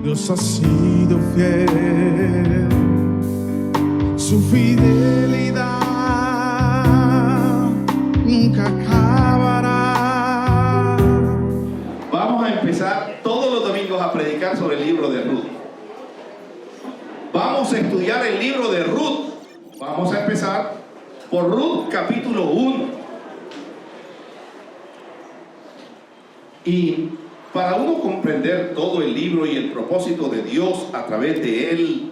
Dios ha sido fiel, su fidelidad nunca acabará. Vamos a empezar todos los domingos a predicar sobre el libro de Ruth. Vamos a estudiar el libro de Ruth. Vamos a empezar por Ruth capítulo 1. Y para uno comprender todo el libro y el propósito de Dios a través de él,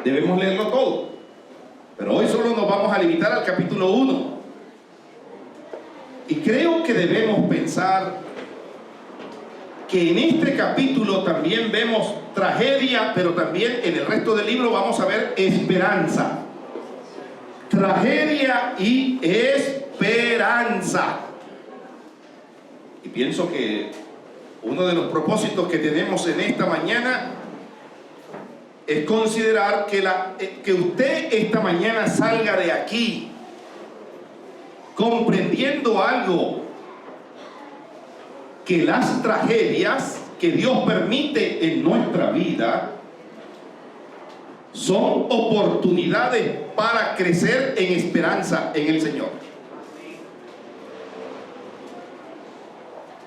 debemos leerlo todo. Pero hoy solo nos vamos a limitar al capítulo 1. Y creo que debemos pensar que en este capítulo también vemos tragedia, pero también en el resto del libro vamos a ver esperanza. Tragedia y esperanza. Y pienso que uno de los propósitos que tenemos en esta mañana es considerar que usted esta mañana salga de aquí comprendiendo algo, que las tragedias que Dios permite en nuestra vida son oportunidades para crecer en esperanza en el Señor.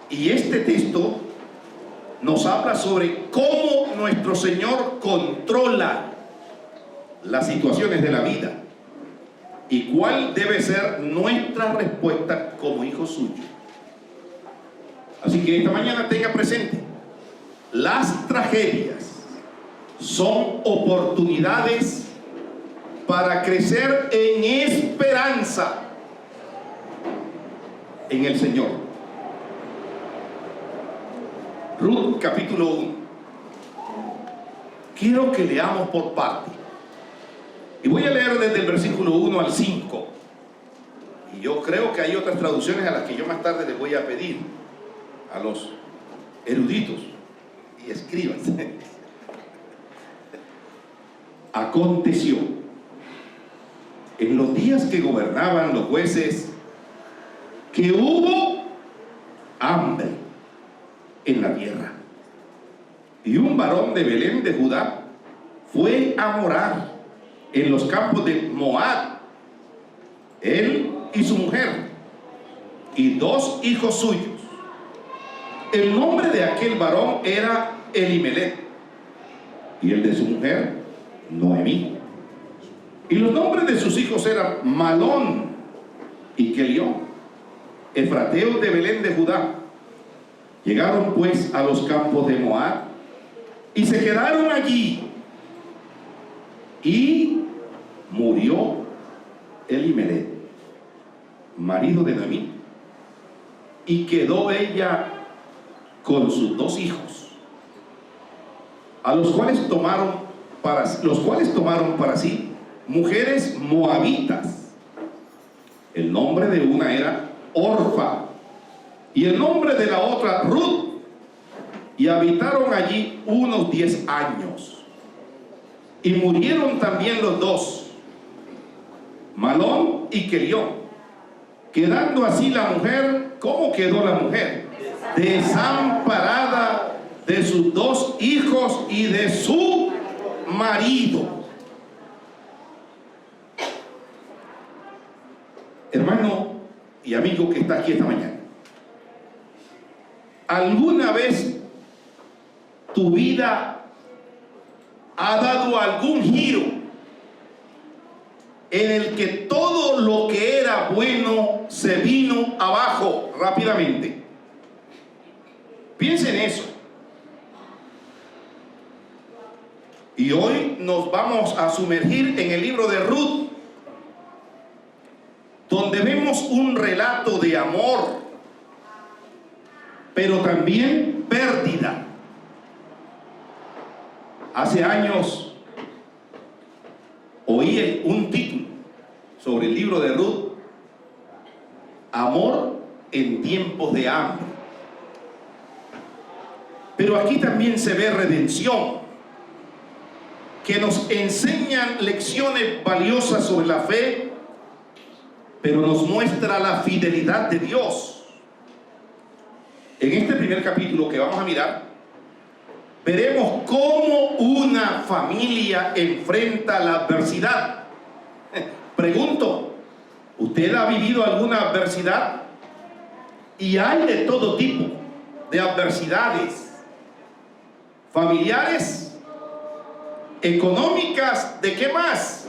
Y este texto nos habla sobre cómo nuestro Señor controla las situaciones de la vida y cuál debe ser nuestra respuesta como hijos suyos. Así que esta mañana tenga presente, las tragedias son oportunidades para crecer en esperanza en el Señor. Ruth capítulo 1. Quiero que leamos por parte. Y voy a leer desde el versículo 1 al 5. Y yo creo que hay otras traducciones a las que yo más tarde les voy a pedir a los eruditos y escribas. Aconteció en los días que gobernaban los jueces que hubo hambre en la tierra, y un varón de Belén de Judá fue a morar en los campos de Moab, él y su mujer y 2 hijos suyos. El nombre de aquel varón era Elimelech y el de su mujer Noemí, y los nombres de sus hijos eran Malón y Kelión, efrateos de Belén de Judá. Llegaron pues a los campos de Moab y se quedaron allí, y murió Elimelech, marido de Noemí, y quedó ella con sus 2 hijos, a los cuales tomaron para sí mujeres moabitas. El nombre de una era Orfa y el nombre de la otra Ruth, y habitaron allí unos 10 años, y murieron también los 2, Malón y Kelión, quedando así la mujer. ¿Cómo quedó la mujer? Desamparada de sus 2 hijos y de su marido. Hermano y amigo que está aquí esta mañana, ¿alguna vez tu vida ha dado algún giro en el que todo lo que era bueno se vino abajo rápidamente? Piensa en eso. Y hoy nos vamos a sumergir en el libro de Ruth, donde vemos un relato de amor, pero también pérdida. Hace años oí un título sobre el libro de Ruth: Amor en tiempos de hambre. Pero aquí también se ve redención, que nos enseñan lecciones valiosas sobre la fe, pero nos muestra la fidelidad de Dios. En este primer capítulo que vamos a mirar, veremos cómo una familia enfrenta la adversidad. Pregunto, ¿usted ha vivido alguna adversidad? Y hay de todo tipo de adversidades, familiares, económicas, ¿de qué más?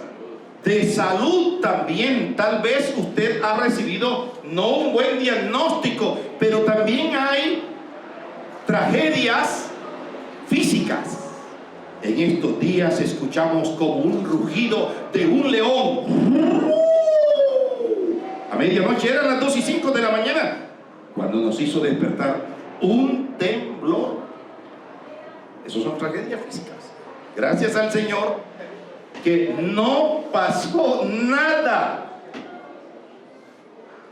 De salud también. Tal vez usted ha recibido no un buen diagnóstico, pero también hay tragedias físicas. En estos días escuchamos como un rugido de un león. A medianoche, eran las 2:05 de la mañana, cuando nos hizo despertar un temblor. Esas son tragedias físicas. Gracias al Señor que no pasó nada.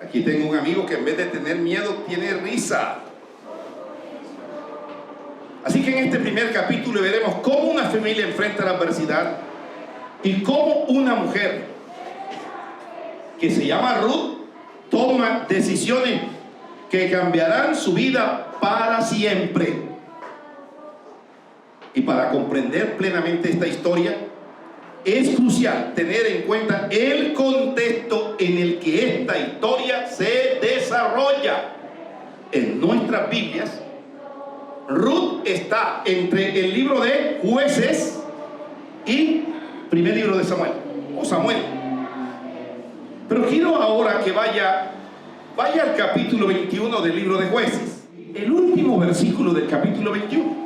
Aquí tengo un amigo que en vez de tener miedo tiene risa. Así que en este primer capítulo veremos cómo una familia enfrenta la adversidad y cómo una mujer que se llama Ruth toma decisiones que cambiarán su vida para siempre. Y para comprender plenamente esta historia, es crucial tener en cuenta el contexto en el que esta historia se desarrolla. En nuestras Biblias, Ruth está entre el libro de Jueces y primer libro de Samuel, o Samuel. Pero quiero ahora que vaya al capítulo 21 del libro de Jueces, el último versículo del capítulo 21.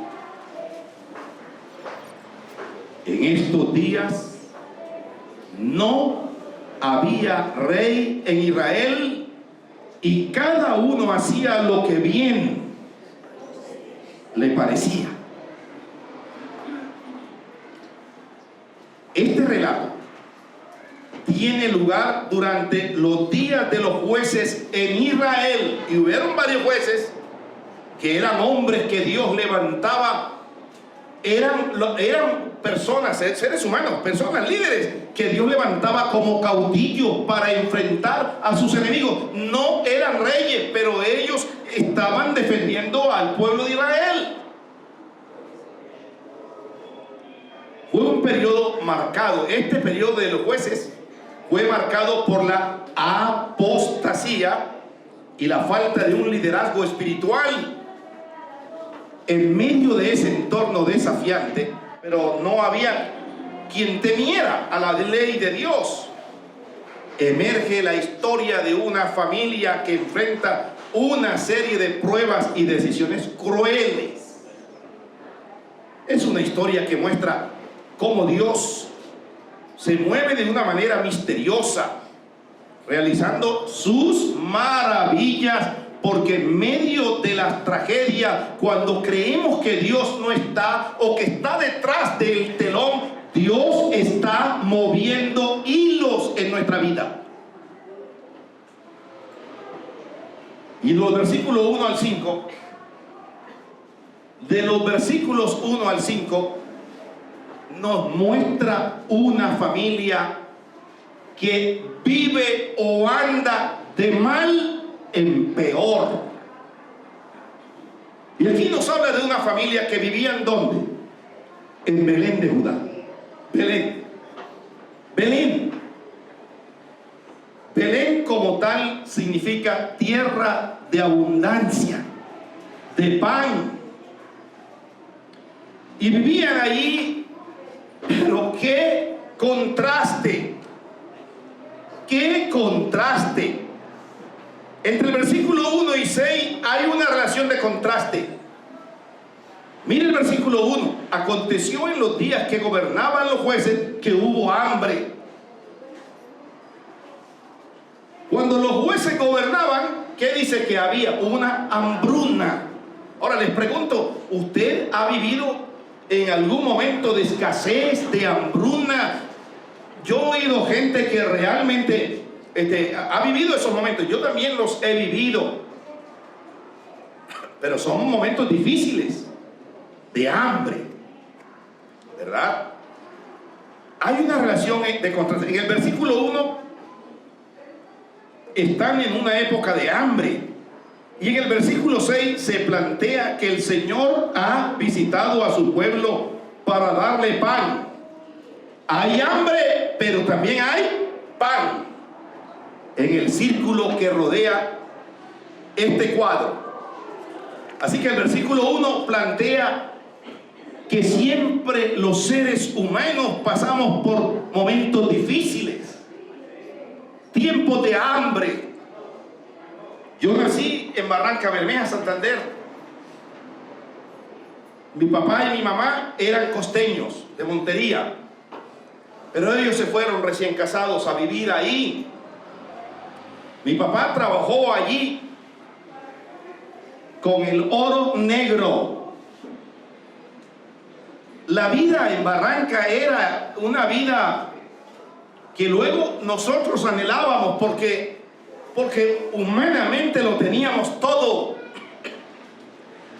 En estos días no había rey en Israel y cada uno hacía lo que bien le parecía. Este relato tiene lugar durante los días de los jueces en Israel, y hubieron varios jueces que eran hombres que Dios levantaba. Eran personas, seres humanos, personas líderes que Dios levantaba como caudillos para enfrentar a sus enemigos. No eran reyes, pero ellos estaban defendiendo al pueblo de Israel. Fue un periodo marcado. Este periodo de los jueces fue marcado por la apostasía y la falta de un liderazgo espiritual. En medio de ese entorno desafiante, pero no había quien temiera a la ley de Dios, emerge la historia de una familia que enfrenta una serie de pruebas y decisiones crueles. Es una historia que muestra cómo Dios se mueve de una manera misteriosa, realizando sus maravillas. Porque en medio de las tragedias, cuando creemos que Dios no está o que está detrás del telón, Dios está moviendo hilos en nuestra vida. Y los versículos 1 al 5, de los versículos 1 al 5, nos muestra una familia que vive o anda de mal en peor. Y aquí nos habla de una familia que vivía ¿en dónde? En Belén de Judá. Belén como tal significa tierra de abundancia, de pan. Y vivían allí, pero qué contraste, qué contraste. Entre el versículo 1 y 6 hay una relación de contraste. Mire el versículo 1. Aconteció en los días que gobernaban los jueces que hubo hambre. Cuando los jueces gobernaban, ¿qué dice que había? Una hambruna. Ahora les pregunto, ¿usted ha vivido en algún momento de escasez, de hambruna? Yo he oído gente que realmente ha vivido esos momentos. Yo también los he vivido, pero son momentos difíciles de hambre, ¿verdad? Hay una relación de contraste. En el versículo 1 están en una época de hambre, Y en el versículo 6 se plantea que el Señor ha visitado a su pueblo para darle pan. Hay hambre, pero también hay pan en el círculo que rodea este cuadro. Así que el versículo 1 plantea que siempre los seres humanos pasamos por momentos difíciles, tiempos de hambre. Yo nací en Barranca Bermeja, Santander. Mi papá y mi mamá eran costeños de Montería, pero ellos se fueron recién casados a vivir ahí. Mi papá trabajó allí con el oro negro. La vida en Barranca era una vida que luego nosotros anhelábamos porque humanamente lo teníamos todo.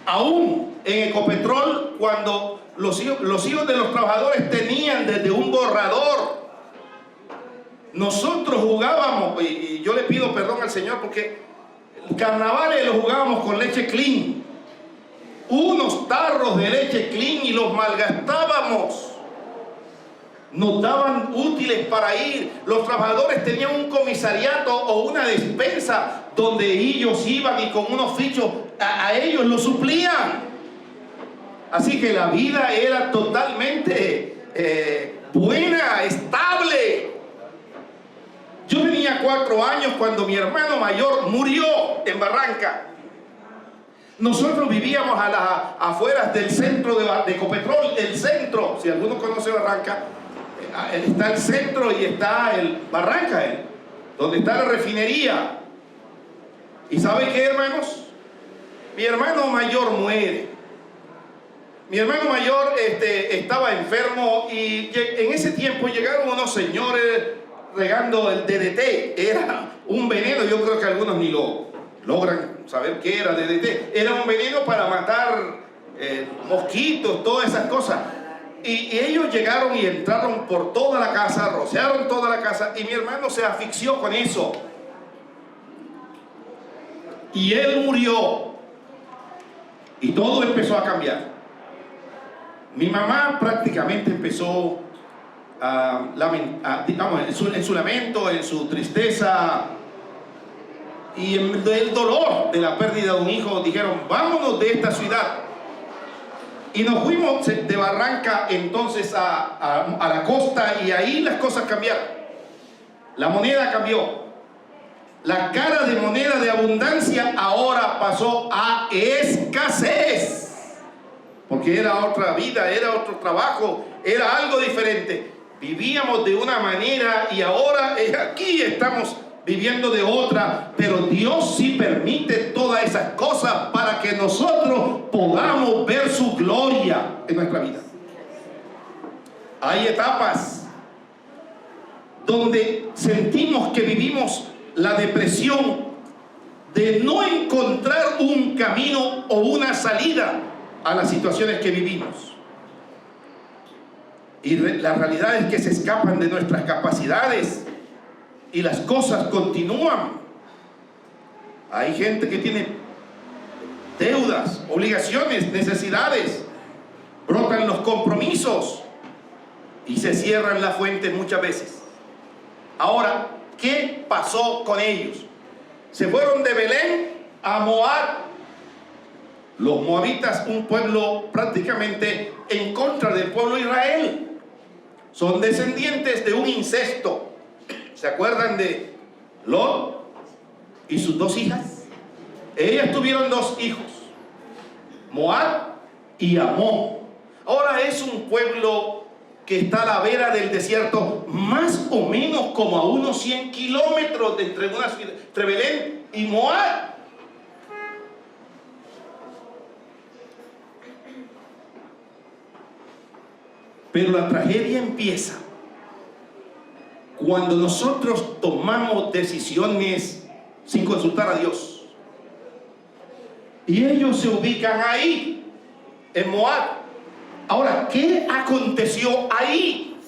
Aún en Ecopetrol, cuando los hijos de los trabajadores tenían desde un borrador, nosotros jugábamos, y yo le pido perdón al Señor porque el carnavales lo jugábamos con leche clean, unos tarros de leche clean, y los malgastábamos. Nos daban útiles para ir. Los trabajadores tenían un comisariato o una despensa donde ellos iban y con unos fichos a ellos lo suplían. Así que la vida era totalmente buena, estable. Yo tenía 4 años cuando mi hermano mayor murió en Barranca. Nosotros vivíamos a las afueras del centro de Ecopetrol. El centro, si alguno conoce Barranca, está el centro y está el Barranca, donde está la refinería. ¿Y sabe qué, hermanos? Mi hermano mayor muere. Mi hermano mayor estaba enfermo, y en ese tiempo llegaron unos señores regando el DDT. Era un veneno, yo creo que algunos ni lo logran saber qué era DDT. Era un veneno para matar mosquitos, todas esas cosas. Y ellos llegaron y entraron por toda la casa, rociaron toda la casa, y mi hermano se asfixió con eso. Y él murió. Y todo empezó a cambiar. Mi mamá prácticamente empezó digamos, en su lamento, en su tristeza y en el dolor de la pérdida de un hijo, dijeron: vámonos de esta ciudad. Y nos fuimos de Barranca entonces a la costa, y ahí las cosas cambiaron. La moneda cambió. La cara de moneda de abundancia ahora pasó a escasez. Porque era otra vida, era otro trabajo, era algo diferente. Vivíamos de una manera y ahora aquí estamos viviendo de otra, pero Dios sí permite todas esas cosas para que nosotros podamos ver su gloria en nuestra vida. Hay etapas donde sentimos que vivimos la depresión de no encontrar un camino o una salida a las situaciones que vivimos. Y las realidades que se escapan de nuestras capacidades, y las cosas continúan. Hay gente que tiene deudas, obligaciones, necesidades, brotan los compromisos y se cierran las fuentes muchas veces. Ahora, ¿qué pasó con ellos? Se fueron de Belén a Moab. Los moabitas, un pueblo prácticamente en contra del pueblo de Israel, son descendientes de un incesto. ¿Se acuerdan de Lot y sus 2 hijas? Ellas tuvieron 2 hijos, Moab y Amón. Ahora es un pueblo que está a la vera del desierto, más o menos como a unos 100 kilómetros entre Belén y Moab. Pero la tragedia empieza cuando nosotros tomamos decisiones sin consultar a Dios. Y ellos se ubican ahí, en Moab. Ahora, ¿qué aconteció ahí?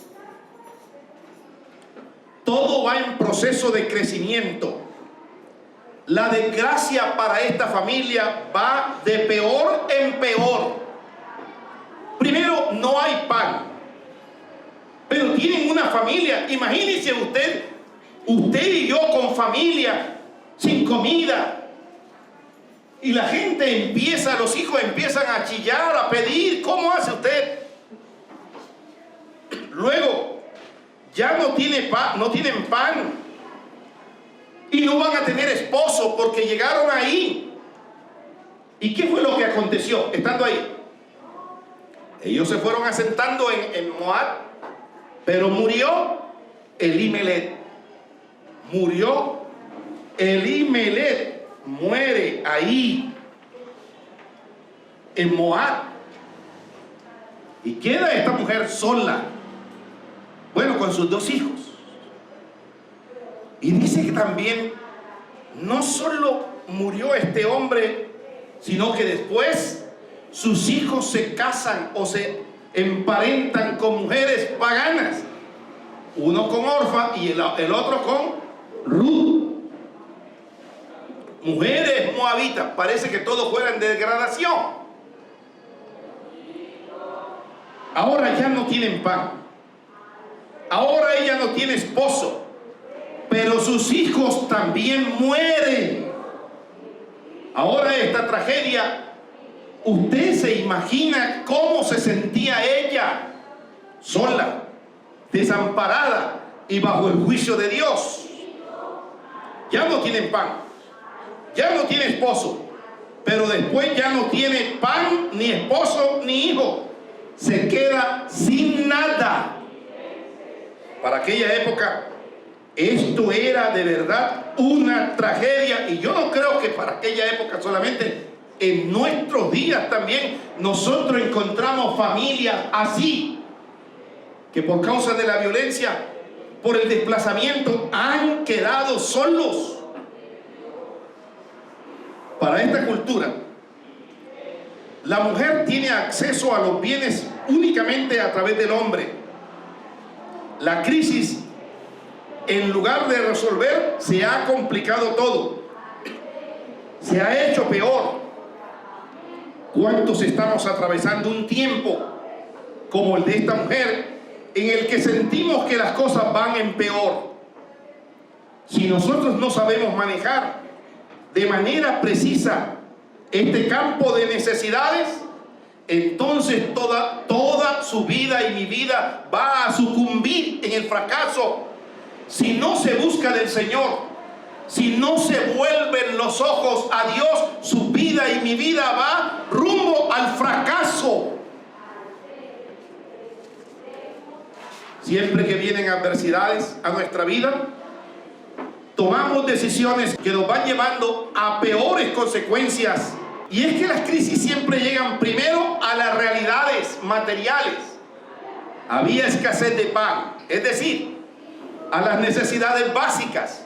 Todo va en proceso de crecimiento. La desgracia para esta familia va de peor en peor. Primero, no hay pan. Pero tienen una familia. Imagínense usted y yo con familia, sin comida. Y la gente los hijos empiezan a chillar, a pedir. ¿Cómo hace usted? Luego, ya no tienen pan. Y no van a tener esposo porque llegaron ahí. ¿Y qué fue lo que aconteció estando ahí? Ellos se fueron asentando en Moab, pero murió Elimelech. Muere ahí en Moab. Y queda esta mujer sola, bueno, con sus 2 hijos. Y dice que también no solo murió este hombre, sino que después sus hijos se casan o se emparentan con mujeres paganas. Uno con Orfa y el otro con Ruth. Mujeres moabitas. Parece que todos fueran en degradación. Ahora ya no tienen pan. Ahora ella no tiene esposo. Pero sus hijos también mueren. Ahora esta tragedia, usted se imagina cómo se sentía ella, sola, desamparada y bajo el juicio de Dios. Ya no tienen pan, ya no tiene esposo, pero después ya no tiene pan, ni esposo, ni hijo. Se queda sin nada. Para aquella época, esto era de verdad una tragedia. Y yo no creo que para aquella época solamente, en nuestros días también nosotros encontramos familias así, que por causa de la violencia, por el desplazamiento, han quedado solos. Para esta cultura, la mujer tiene acceso a los bienes únicamente a través del hombre. La crisis, en lugar de resolver, se ha complicado todo. Se ha hecho peor. ¿Cuántos estamos atravesando un tiempo como el de esta mujer, en el que sentimos que las cosas van en peor? Si nosotros no sabemos manejar de manera precisa este campo de necesidades, entonces toda su vida y mi vida va a sucumbir en el fracaso. Si no se busca del Señor, si no se vuelven los ojos a Dios, su vida y mi vida va rumbo al fracaso. Siempre que vienen adversidades a nuestra vida, tomamos decisiones que nos van llevando a peores consecuencias. Y es que las crisis siempre llegan primero a las realidades materiales. Había escasez de pan, es decir, a las necesidades básicas.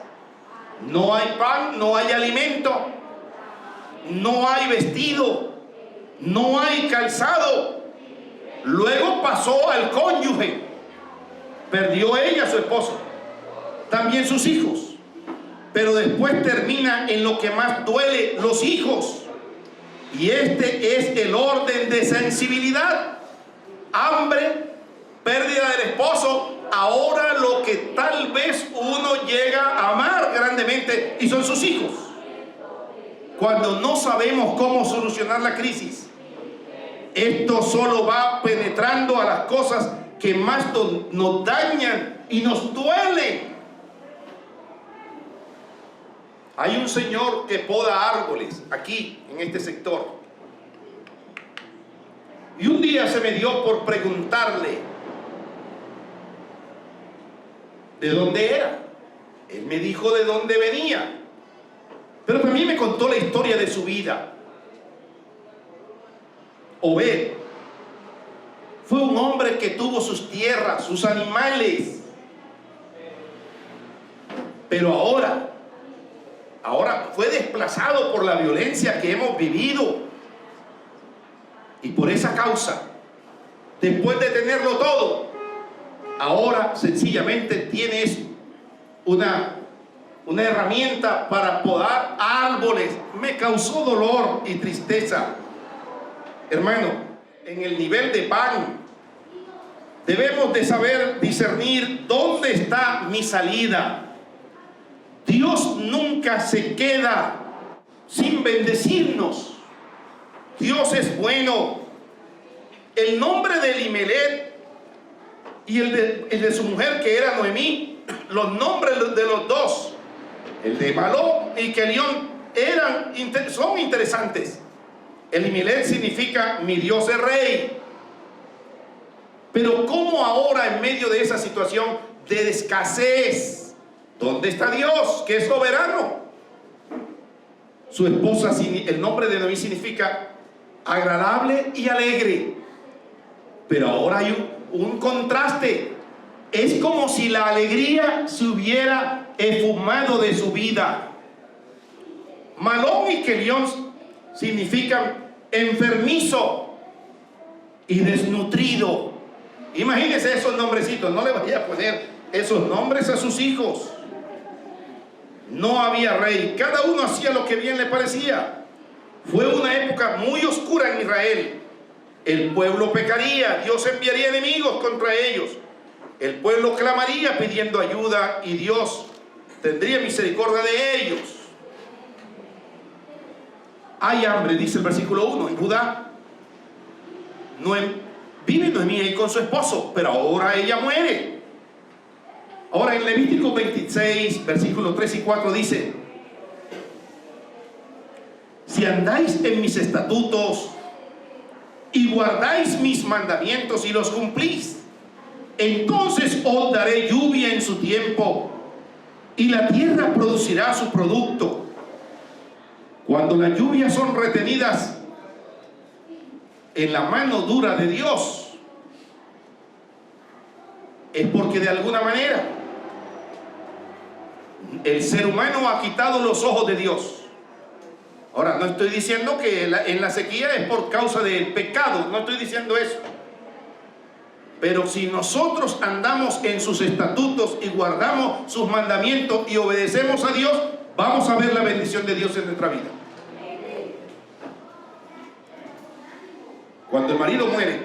No hay pan, no hay alimento, no hay vestido, no hay calzado. Luego pasó al cónyuge. Perdió ella a su esposo, también sus hijos. Pero después termina en lo que más duele, los hijos. Y este es el orden de sensibilidad. Hambre, pérdida del esposo. Ahora lo que tal vez uno llega a amar grandemente, y son sus hijos. Cuando no sabemos cómo solucionar la crisis, esto solo va penetrando a las cosas que más nos dañan y nos duelen. Hay un señor que poda árboles aquí, en este sector. Y un día se me dio por preguntarle de dónde era. Él me dijo de dónde venía, pero también me contó la historia de su vida. Obed fue un hombre que tuvo sus tierras, sus animales, pero ahora fue desplazado por la violencia que hemos vivido. Y por esa causa, después de tenerlo todo, ahora sencillamente tienes una una herramienta para podar árboles. Me causó dolor y tristeza. Hermano, en el nivel de pan, debemos de saber discernir dónde está mi salida. Dios nunca se queda sin bendecirnos. Dios es bueno. El nombre de Elimelech y el de su mujer, que era Noemí, los nombres de los dos, el de Malón y Kelión, son interesantes. Elimelech significa mi Dios es rey. Pero ¿cómo ahora, en medio de esa situación de escasez, dónde está Dios, que es soberano? Su esposa, el nombre de Noemí significa agradable y alegre. Pero ahora hay un contraste. Es como si la alegría se hubiera esfumado de su vida. Malón y Kelión significan enfermizo y desnutrido. Imagínense esos nombrecitos. No le vaya a poner esos nombres a sus hijos. No había rey. Cada uno hacía lo que bien le parecía. Fue una época muy oscura en Israel. El pueblo pecaría, Dios enviaría enemigos contra ellos. El pueblo clamaría pidiendo ayuda y Dios tendría misericordia de ellos. Hay hambre, dice el versículo 1, en Judá. Vive Noemí ahí con su esposo, pero ahora ella muere. Ahora en Levítico 26, versículos 3 y 4 dice: si andáis en mis estatutos y guardáis mis mandamientos y los cumplís, entonces os daré lluvia en su tiempo y la tierra producirá su producto. Cuando las lluvias son retenidas en la mano dura de Dios, es porque de alguna manera el ser humano ha quitado los ojos de Dios. Ahora, no estoy diciendo que en la sequía es por causa del pecado, no estoy diciendo eso. Pero si nosotros andamos en sus estatutos y guardamos sus mandamientos y obedecemos a Dios, vamos a ver la bendición de Dios en nuestra vida. Cuando el marido muere,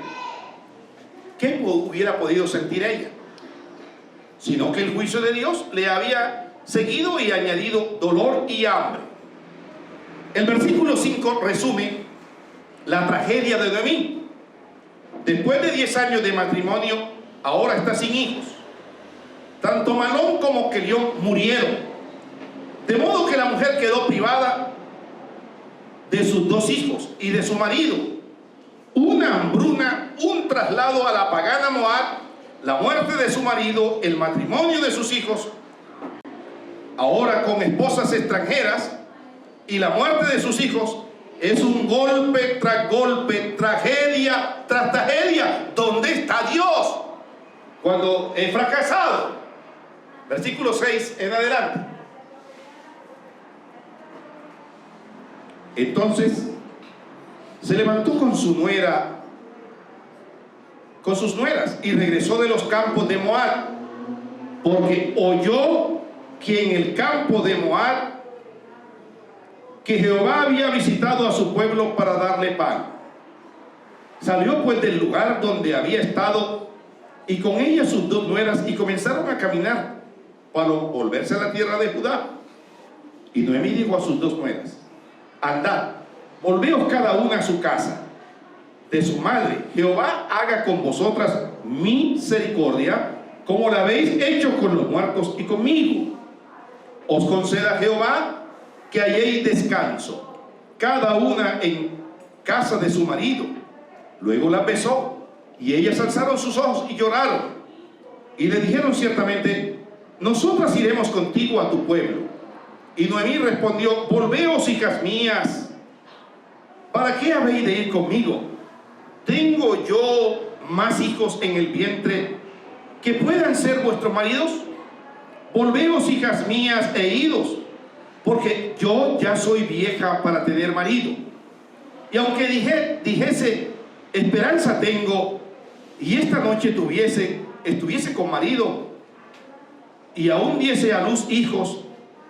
¿qué hubiera podido sentir ella? Sino que el juicio de Dios le había seguido y añadido dolor y hambre. El versículo 5 resume la tragedia de Noemí. Después de 10 años de matrimonio, ahora está sin hijos. Tanto Malón como Kelión murieron. De modo que la mujer quedó privada de sus 2 hijos y de su marido. Una hambruna, un traslado a la pagana Moab, la muerte de su marido, el matrimonio de sus hijos, ahora con esposas extranjeras, y la muerte de sus hijos es un golpe tras golpe, tragedia tras tragedia. ¿Dónde está Dios cuando he fracasado? Versículo 6 en adelante. Entonces se levantó con su nuera, con sus nueras, y regresó de los campos de Moab, porque oyó que en el campo de Moab que Jehová había visitado a su pueblo para darle pan. Salió pues del lugar donde había estado, y con ella sus 2 nueras, y comenzaron a caminar para volverse a la tierra de Judá. Y Noemí dijo a sus 2 nueras: andad, volveos cada una a su casa de su madre. Jehová haga con vosotras misericordia, como la habéis hecho con los muertos y conmigo. Os conceda Jehová que halléis descanso, cada una en casa de su marido. Luego la besó, y ellas alzaron sus ojos y lloraron, y le dijeron ciertamente: nosotras iremos contigo a tu pueblo. Y Noemí respondió: volveos, hijas mías, ¿para qué habéis de ir conmigo? ¿Tengo yo más hijos en el vientre que puedan ser vuestros maridos? Volveos, hijas mías, e idos, porque yo ya soy vieja para tener marido. Y aunque dijese esperanza tengo, y esta noche estuviese con marido, y aún diese a luz hijos,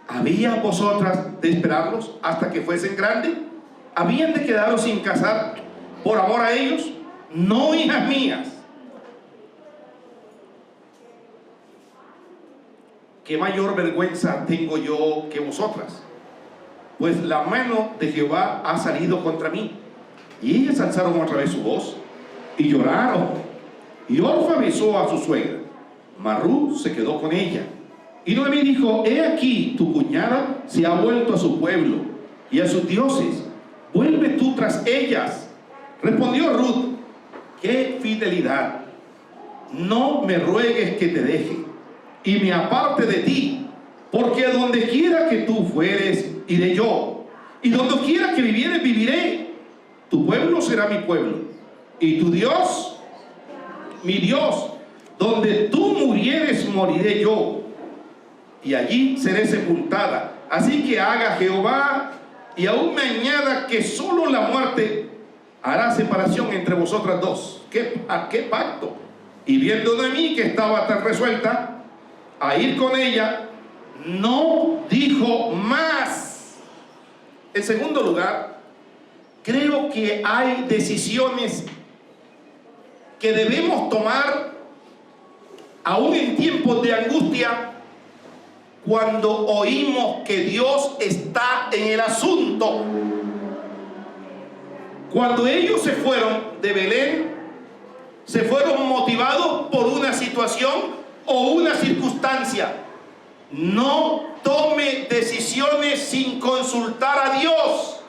¿Había vosotras de esperarlos hasta que fuesen grandes? ¿Habían de quedaros sin casar por amor a ellos? No, hijas mías. ¿Qué mayor vergüenza tengo yo que vosotras? Pues la mano de Jehová ha salido contra mí. Y ellas alzaron otra vez su voz y lloraron. Y Orfa besó a su suegra, mas Ruth se quedó con ella. Y Noemí dijo: he aquí, tu cuñada se ha vuelto a su pueblo y a sus dioses. Vuelve tú tras ellas. Respondió Ruth: qué fidelidad. No me ruegues que te deje y me aparte de ti, porque a donde quiera que tú fueres, iré yo, y donde quiera que vivieres, viviré. Tu pueblo será mi pueblo, y tu Dios, mi Dios. Donde tú murieres, moriré yo, y allí seré sepultada. Así que haga Jehová, y aún me añada, que solo la muerte hará separación entre vosotras dos. ¿A qué pacto? Y viendo de mí que estaba tan resuelta a ir con ella, no dijo más. En segundo lugar, creo que hay decisiones que debemos tomar aún en tiempos de angustia, cuando oímos que Dios está en el asunto. Cuando ellos se fueron de Belén, se fueron motivados por una situación o una circunstancia. No tome decisiones sin consultar a Dios.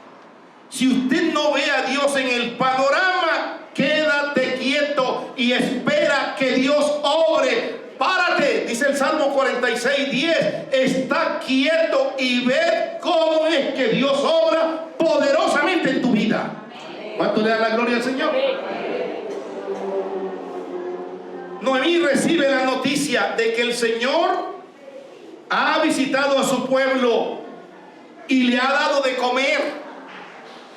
Si usted no ve a Dios en el panorama, quédate quieto y espera que Dios obre. Párate, dice el Salmo 46:10. Está quieto y ve cómo es que Dios obra poderosamente en tu vida. ¿Cuánto le da la gloria al Señor? Noemí recibe la noticia de que el Señor ha visitado a su pueblo y le ha dado de comer.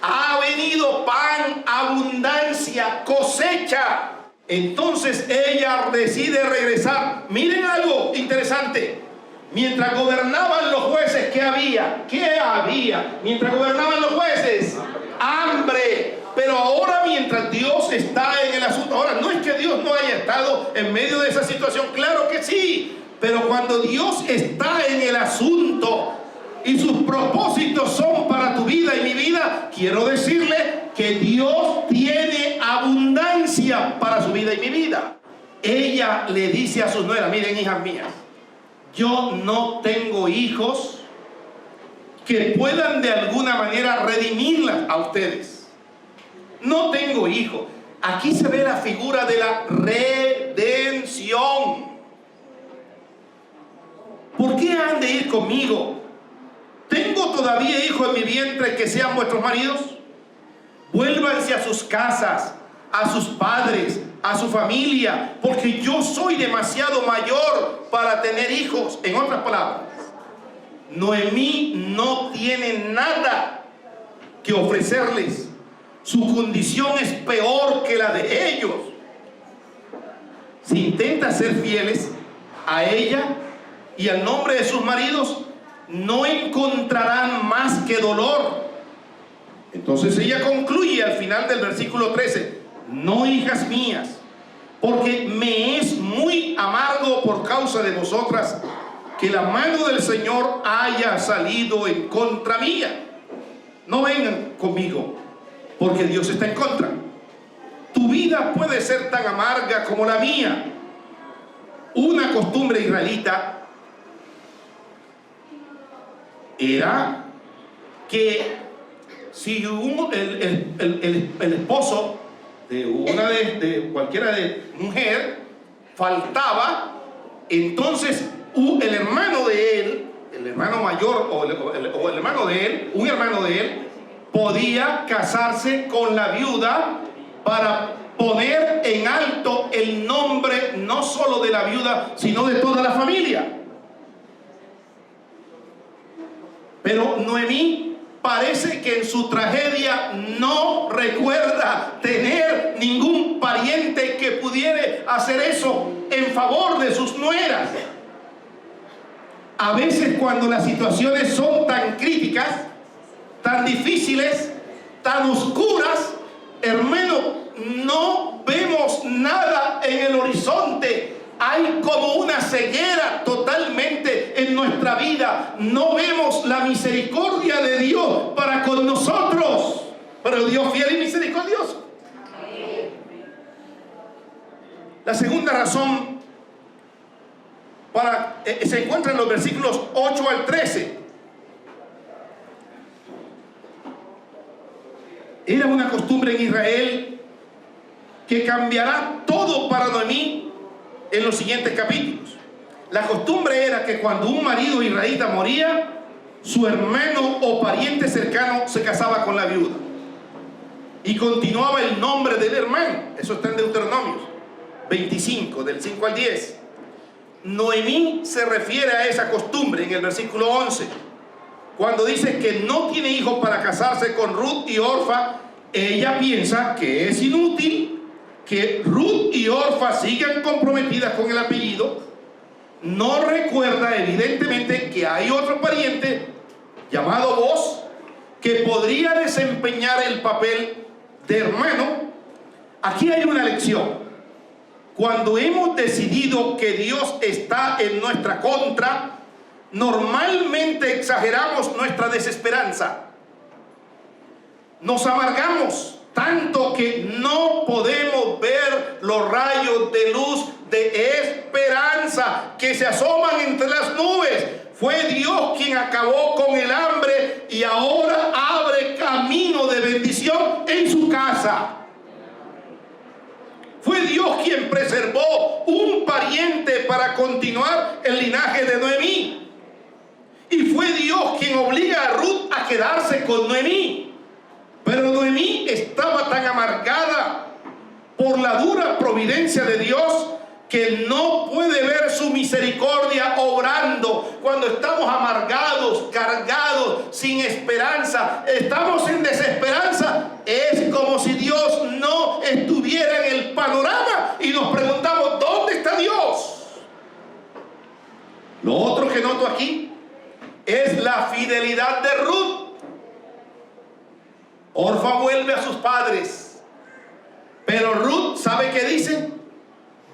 Ha venido pan, abundancia, cosecha. Entonces ella decide regresar. Miren algo interesante. Mientras gobernaban los jueces, ¿qué había? ¿Qué había? Mientras gobernaban los jueces, hambre. Pero ahora, mientras Dios está en el asunto, ahora no es que Dios no haya estado en medio de esa situación, claro que sí, pero cuando Dios está en el asunto y sus propósitos son para tu vida y mi vida, quiero decirle que Dios tiene abundancia para su vida y mi vida. Ella le dice a sus nueras: miren, hijas mías, yo no tengo hijos que puedan de alguna manera redimirlas a ustedes. No tengo hijos. Aquí se ve la figura de la redención. ¿Por qué han de ir conmigo? ¿Tengo todavía hijos en mi vientre que sean vuestros maridos? Vuélvanse a sus casas, a sus padres, a su familia, porque yo soy demasiado mayor para tener hijos. En otras palabras, Noemí no tiene nada que ofrecerles. Su condición es peor que la de ellos. Si intenta ser fieles a ella y al nombre de sus maridos, no encontrarán más que dolor. Entonces ella concluye al final del versículo 13: no, hijas mías, porque me es muy amargo por causa de vosotras que la mano del Señor haya salido en contra mía. No vengan conmigo, porque Dios está en contra. Tu vida puede ser tan amarga como la mía. Una costumbre israelita era que si el esposo de cualquiera de mujer faltaba, entonces un hermano mayor o el hermano de él, un hermano de él, podía casarse con la viuda para poner en alto el nombre no solo de la viuda, sino de toda la familia. Pero Noemí parece que en su tragedia no recuerda tener ningún pariente que pudiera hacer eso en favor de sus nueras. A veces cuando las situaciones son tan críticas, tan difíciles, tan oscuras, hermano, no vemos nada en el horizonte. Hay como una ceguera totalmente en nuestra vida. No vemos la misericordia de Dios para con nosotros. Pero Dios fiel y misericordioso. La segunda razón se encuentra en los versículos 8 al 13. Era una costumbre en Israel que cambiará todo para Noemí en los siguientes capítulos. La costumbre era que cuando un marido israelita moría, su hermano o pariente cercano se casaba con la viuda y continuaba el nombre del hermano. Eso está en Deuteronomio 25, del 5 al 10. Noemí se refiere a esa costumbre en el versículo 11, cuando dice que no tiene hijos para casarse con Ruth y Orfa. Ella piensa que es inútil que Ruth y Orfa sigan comprometidas con el apellido. No recuerda evidentemente que hay otro pariente llamado Boaz que podría desempeñar el papel de hermano. Aquí hay una lección. Cuando hemos decidido que Dios está en nuestra contra, normalmente exageramos nuestra desesperanza. Nos amargamos tanto que no podemos ver los rayos de luz de esperanza que se asoman entre las nubes. Fue Dios quien acabó con el hambre y ahora abre camino de bendición en su casa. Fue Dios quien preservó un pariente para continuar el linaje de Noemí. Y fue Dios quien obliga a Ruth a quedarse con Noemí. Pero Noemí estaba tan amargada por la dura providencia de Dios que no puede ver su misericordia obrando. Cuando estamos amargados, cargados, sin esperanza, estamos en desesperanza, es como si Dios no estuviera en el panorama y nos preguntamos, ¿dónde está Dios? Lo otro que noto aquí es la fidelidad de Ruth. Orfa vuelve a sus padres, pero Ruth, ¿sabe qué dice?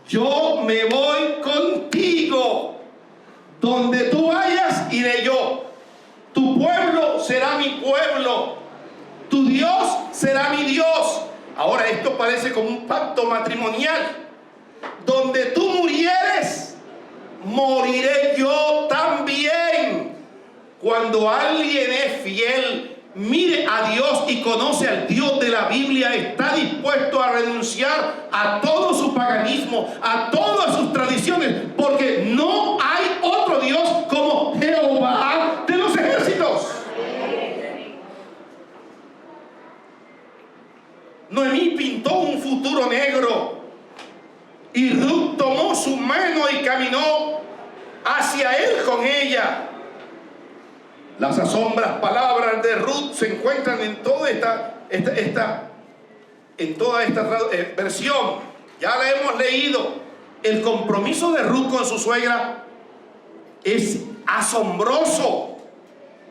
Yo me voy contigo. Donde tú vayas, iré yo. Tu pueblo será mi pueblo. Tu Dios será mi Dios. Ahora esto parece como un pacto matrimonial. Donde tú murieres, moriré yo también. Cuando alguien es fiel, mire a Dios y conoce al Dios de la Biblia, está dispuesto a renunciar a todo su paganismo, a todas sus tradiciones, porque no hay otro Dios como Jehová de los ejércitos. Noemí pintó un futuro negro y Ruth tomó su mano y caminó hacia él con ella. Las asombras palabras de Ruth se encuentran en toda esta versión. Ya la hemos leído. El compromiso de Ruth con su suegra es asombroso.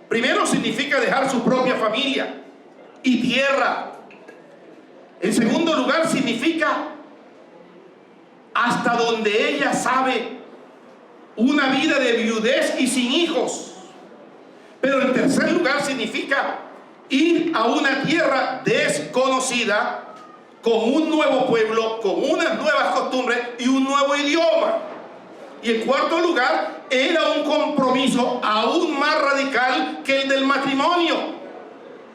Primero significa dejar su propia familia y tierra. En segundo lugar significa hasta donde ella sabe una vida de viudez y sin hijos. Pero en tercer lugar significa ir a una tierra desconocida, con un nuevo pueblo, con unas nuevas costumbres y un nuevo idioma. Y en cuarto lugar, era un compromiso aún más radical que el del matrimonio.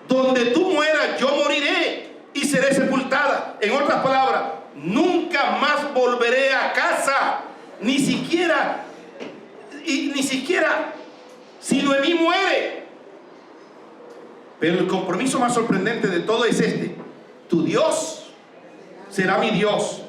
Donde tú mueras, yo moriré y seré sepultada. En otras palabras, nunca más volveré a casa, ni siquiera si Noemí muere. Pero el compromiso más sorprendente de todo es este: tu Dios será mi Dios.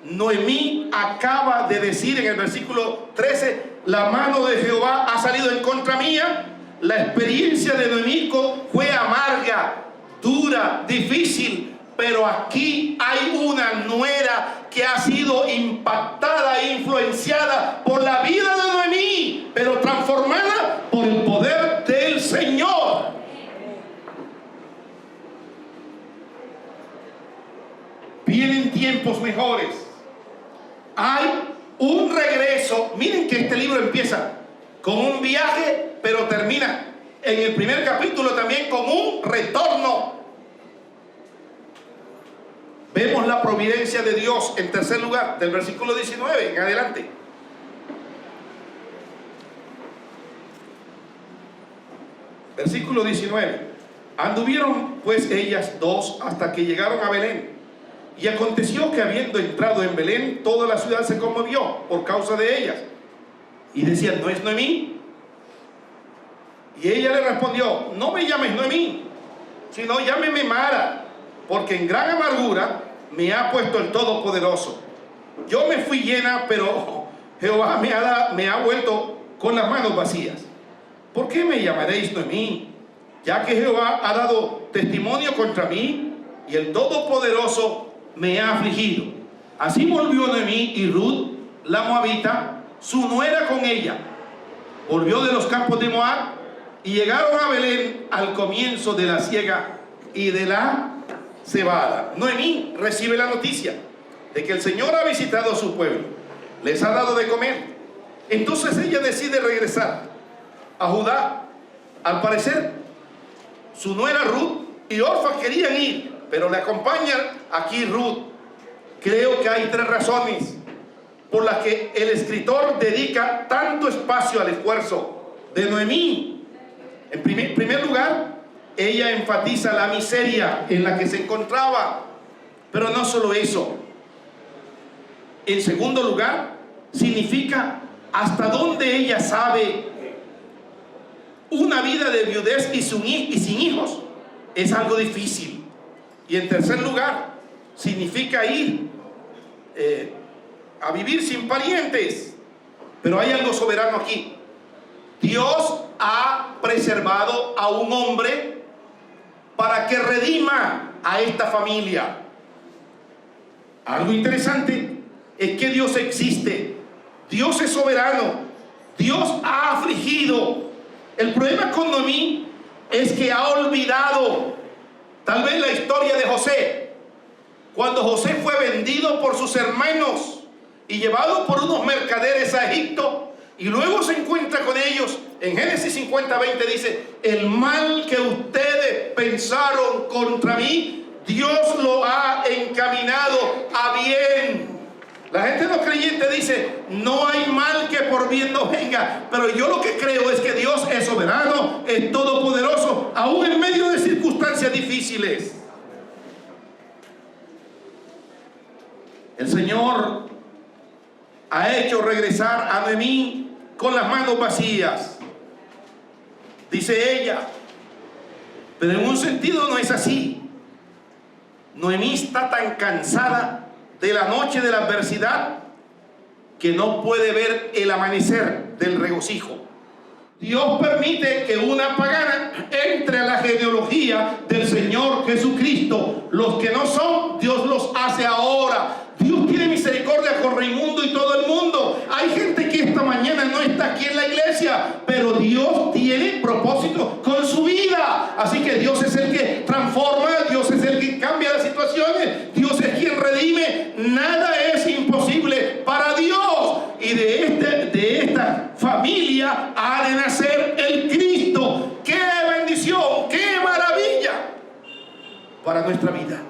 Noemí acaba de decir en el versículo 13: la mano de Jehová ha salido en contra mía. La experiencia de Noemí fue amarga, dura, difícil, pero aquí hay una nuera que ha sido impactada e influenciada por la vida de Noemí, pero transformada por el poder del Señor. Vienen tiempos mejores. Hay un regreso. Miren que este libro empieza con un viaje, pero termina en el primer capítulo también con un retorno. Vemos la providencia de Dios en tercer lugar, del versículo 19 en adelante. Versículo 19. Anduvieron pues ellas dos hasta que llegaron a Belén. Y aconteció que habiendo entrado en Belén, toda la ciudad se conmovió por causa de ellas. Y decían, ¿no es Noemí? Y ella le respondió, no me llames Noemí, sino llámeme Mara, porque en gran amargura me ha puesto el Todopoderoso. Yo me fui llena, pero Jehová me ha vuelto con las manos vacías. ¿Por qué me llamaréis Noemí? Ya que Jehová ha dado testimonio contra mí y el Todopoderoso me ha afligido. Así volvió Noemí y Ruth, la moabita, su nuera con ella. Volvió de los campos de Moab y llegaron a Belén al comienzo de la siega y de la cebada. Noemí recibe la noticia de que el Señor ha visitado a su pueblo, les ha dado de comer. Entonces ella decide regresar a Judá. Al parecer, su nuera Ruth y Orfa querían ir, pero le acompaña aquí Ruth. Creo que hay tres razones por las que el escritor dedica tanto espacio al esfuerzo de Noemí. En primer lugar, ella enfatiza la miseria en la que se encontraba, pero no solo eso. En segundo lugar, significa hasta dónde ella sabe. Una vida de viudez y sin hijos es algo difícil. Y en tercer lugar, significa ir a vivir sin parientes. Pero hay algo soberano aquí. Dios ha preservado a un hombre para que redima a esta familia. Algo interesante es que Dios existe. Dios es soberano. Dios ha afligido. El problema con Noemí es que ha olvidado tal vez la historia de José. Cuando José fue vendido por sus hermanos y llevado por unos mercaderes a Egipto, y luego se encuentra con ellos. En Génesis 50:20 dice, el mal que ustedes pensaron contra mí, Dios lo ha encaminado a bien. La gente no creyente dice, no hay mal que por bien no venga. Pero yo lo que creo es que Dios es soberano, es todopoderoso, aún en medio de circunstancias difíciles. El Señor ha hecho regresar a Noemí con las manos vacías, dice ella. Pero en un sentido no es así. Noemí está tan cansada de la noche de la adversidad que no puede ver el amanecer del regocijo. Dios permite que una pagana entre a la genealogía del Señor Jesucristo. Los que no son, Dios los hace ahora. Dios tiene misericordia con Raimundo y todo el mundo. Hay gente que esta mañana no está aquí en la iglesia, pero Dios tiene propósito con su vida. Así que Dios es el que transforma, Dios es el que cambia las situaciones, Dios es quien redime. Nada es imposible para Dios. Y de esta familia ha de nacer el Cristo. ¡Qué bendición! ¡Qué maravilla para nuestra vida!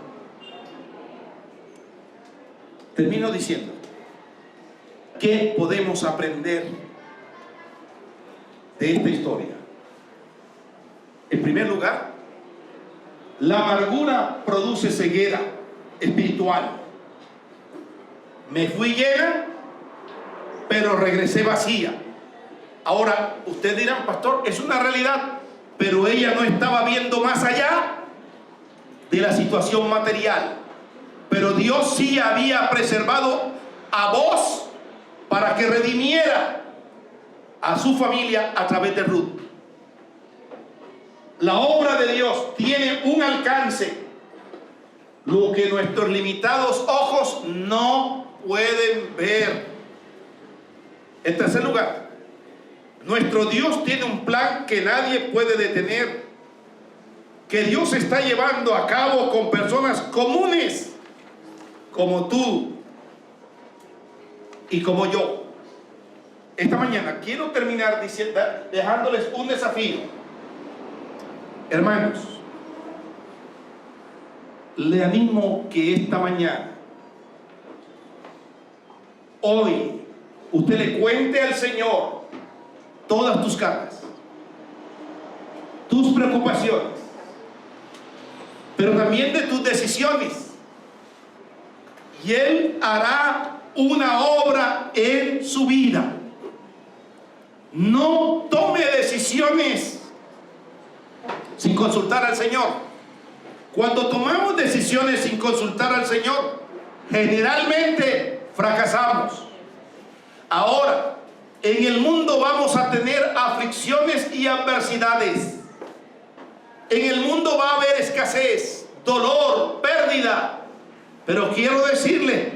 Termino diciendo, ¿qué podemos aprender de esta historia? En primer lugar, la amargura produce ceguera espiritual. Me fui llena, pero regresé vacía. Ahora, ustedes dirán, pastor, es una realidad, pero ella no estaba viendo más allá de la situación material. Pero Dios sí había preservado a vos para que redimiera a su familia a través de Ruth. La obra de Dios tiene un alcance lo que nuestros limitados ojos no pueden ver. En tercer lugar, nuestro Dios tiene un plan que nadie puede detener, que Dios está llevando a cabo con personas comunes como tú y como yo. Esta mañana quiero terminar dejándoles un desafío. Hermanos, le animo que esta mañana, hoy, usted le cuente al Señor todas tus cargas, tus preocupaciones, pero también de tus decisiones. Y Él hará una obra en su vida. No tome decisiones sin consultar al Señor. Cuando tomamos decisiones sin consultar al Señor, generalmente fracasamos. Ahora, en el mundo vamos a tener aflicciones y adversidades. En el mundo va a haber escasez, dolor, pérdida. Pero quiero decirle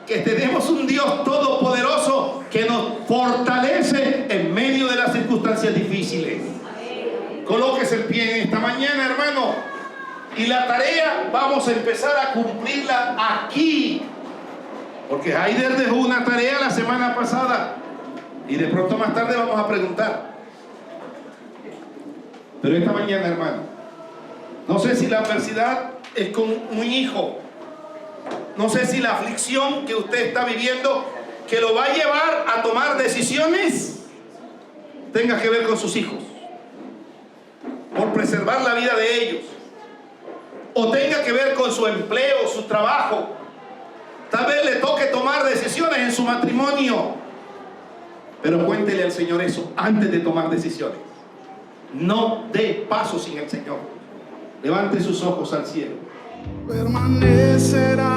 que tenemos un Dios todopoderoso que nos fortalece en medio de las circunstancias difíciles. Colóquese el pie en esta mañana, hermano. Y la tarea vamos a empezar a cumplirla aquí. Porque Haider dejó una tarea la semana pasada. Y de pronto más tarde vamos a preguntar. Pero esta mañana, hermano, no sé si la adversidad es con un hijo. No sé si la aflicción que usted está viviendo, que lo va a llevar a tomar decisiones, tenga que ver con sus hijos, por preservar la vida de ellos, o tenga que ver con su empleo, su trabajo. Tal vez le toque tomar decisiones en su matrimonio, pero cuéntele al Señor eso antes de tomar decisiones. No dé paso sin el Señor. Levante sus ojos al cielo. Permanecerá